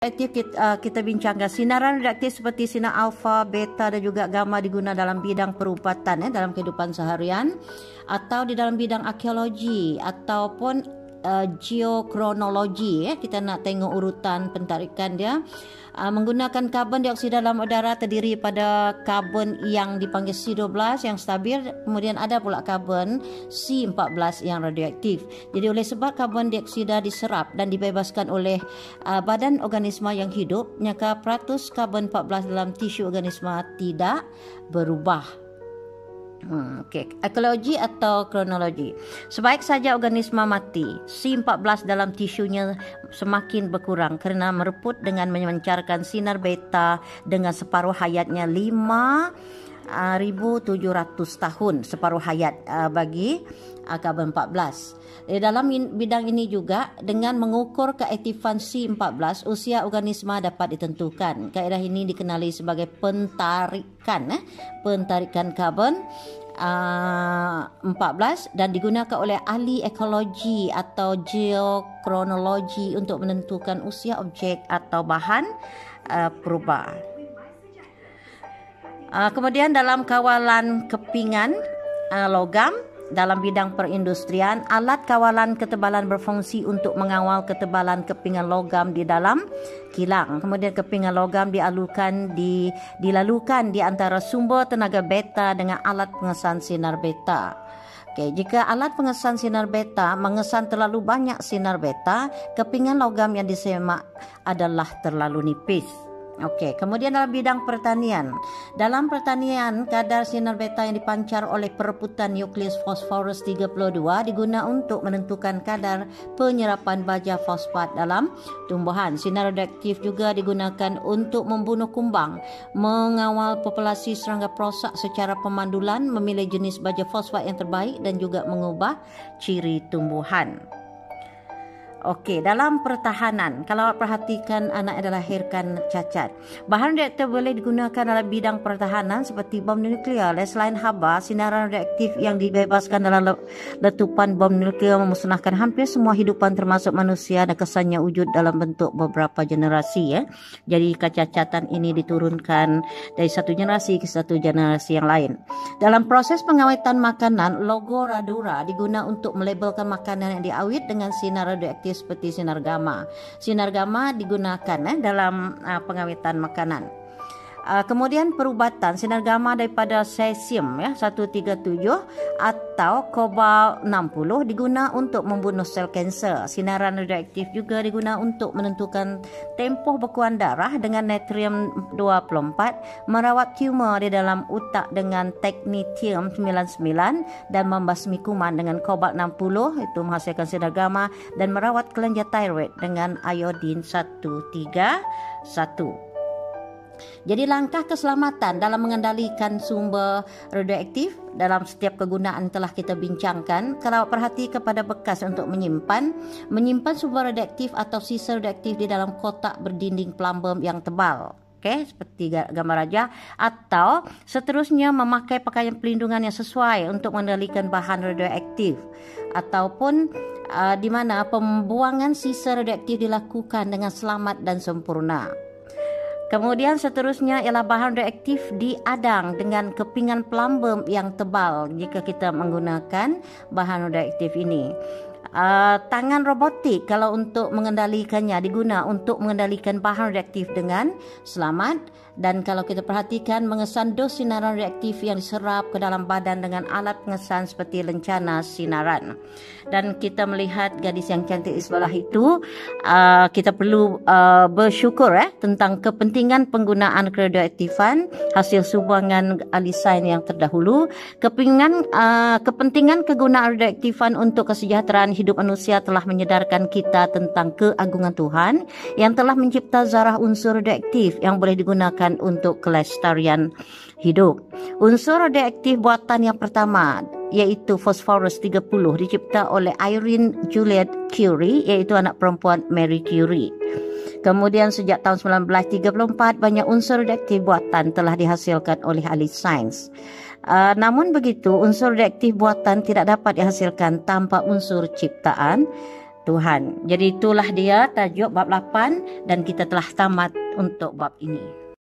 Aktif kita bincangkan sinaran radioaktif seperti sinar alfa, beta dan juga gamma digunakan dalam bidang perubatan dalam kehidupan seharian atau di dalam bidang arkeologi ataupun geokronologi. Kita nak tengok urutan pentarikan dia. Menggunakan karbon dioksida dalam udara terdiri pada karbon yang dipanggil C12 yang stabil, kemudian ada pula karbon C14 yang radioaktif. Jadi oleh sebab karbon dioksida diserap dan dibebaskan oleh badan organisma yang hidup, maka peratus karbon 14 dalam tisu organisma tidak berubah. Ekologi atau kronologi. Sebaik saja organisma mati, C14 dalam tisunya semakin berkurang kerana mereput dengan memancarkan sinar beta dengan separuh hayatnya 5,700 tahun, separuh hayat bagi karbon 14. Dalam bidang ini juga, dengan mengukur keaktifan C14, usia organisma dapat ditentukan. Kaedah ini dikenali sebagai pentarikan karbon 14 dan digunakan oleh ahli ekologi atau geokronologi untuk menentukan usia objek atau bahan perubah. Kemudian dalam kawalan kepingan logam, dalam bidang perindustrian, alat kawalan ketebalan berfungsi untuk mengawal ketebalan kepingan logam di dalam kilang. Kemudian kepingan logam dilalukan di antara sumber tenaga beta dengan alat pengesan sinar beta. Jika alat pengesan sinar beta mengesan terlalu banyak sinar beta, kepingan logam yang disemak adalah terlalu nipis. Kemudian dalam bidang pertanian. Dalam pertanian, kadar sinar beta yang dipancar oleh pereputan nukleus fosforus 32 digunakan untuk menentukan kadar penyerapan baja fosfat dalam tumbuhan. Sinar radioaktif juga digunakan untuk membunuh kumbang, mengawal populasi serangga perosak secara pemandulan, memilih jenis baja fosfat yang terbaik dan juga mengubah ciri tumbuhan. Dalam pertahanan, kalau perhatikan anak yang dilahirkan cacat, bahan radioaktif boleh digunakan dalam bidang pertahanan seperti bom nuklear. Selain haba, sinaran radioaktif yang dibebaskan dalam letupan bom nuklear memusnahkan hampir semua hidupan termasuk manusia dan kesannya wujud dalam bentuk beberapa generasi. Jadi kecacatan ini diturunkan dari satu generasi ke satu generasi yang lain. Dalam proses pengawetan makanan, logo Radura digunakan untuk melabelkan makanan yang diawet dengan sinar radioaktif seperti sinar gamma. Sinar gamma digunakan dalam pengawetan makanan. Kemudian perubatan, sinar gamma daripada cesium 137 atau kobalt 60 digunakan untuk membunuh sel kanser. Sinaran radioaktif juga digunakan untuk menentukan tempoh bekuan darah dengan natrium 24, merawat tumor di dalam otak dengan technetium 99 dan membasmi kuman dengan kobalt 60, itu menghasilkan sinar gamma, dan merawat kelenjar tiroid dengan iodin 131. Jadi langkah keselamatan dalam mengendalikan sumber radioaktif dalam setiap kegunaan telah kita bincangkan. Kalau perhati kepada bekas untuk menyimpan sumber radioaktif atau sisa radioaktif di dalam kotak berdinding plumbum yang tebal. Seperti gambar raja, atau seterusnya memakai pakaian pelindungan yang sesuai untuk mengendalikan bahan radioaktif, ataupun di mana pembuangan sisa radioaktif dilakukan dengan selamat dan sempurna. Kemudian seterusnya ialah bahan radioaktif diadang dengan kepingan plumbum yang tebal jika kita menggunakan bahan radioaktif ini. Tangan robotik kalau untuk mengendalikannya digunakan untuk mengendalikan bahan radioaktif dengan selamat. Dan kalau kita perhatikan, mengesan dos sinaran radioaktif yang diserap ke dalam badan dengan alat pengesan seperti lencana sinaran. Dan kita melihat gadis yang cantik di sebelah itu, kita perlu bersyukur tentang kepentingan penggunaan radioaktifan hasil sumbangan ahli sains yang terdahulu. Kepentingan kegunaan radioaktifan untuk kesejahteraan hidup manusia telah menyedarkan kita tentang keagungan Tuhan yang telah mencipta zarah unsur radioaktif yang boleh digunakan untuk kelestarian hidup. Unsur radioaktif buatan yang pertama yaitu fosforus 30 dicipta oleh Irene Juliet Curie, iaitu anak perempuan Marie Curie. Kemudian sejak tahun 1934 banyak unsur radioaktif buatan telah dihasilkan oleh ahli sains. Namun begitu, unsur radioaktif buatan tidak dapat dihasilkan tanpa unsur ciptaan. Tuhan. Jadi itulah dia tajuk bab 8 dan kita telah tamat untuk bab ini.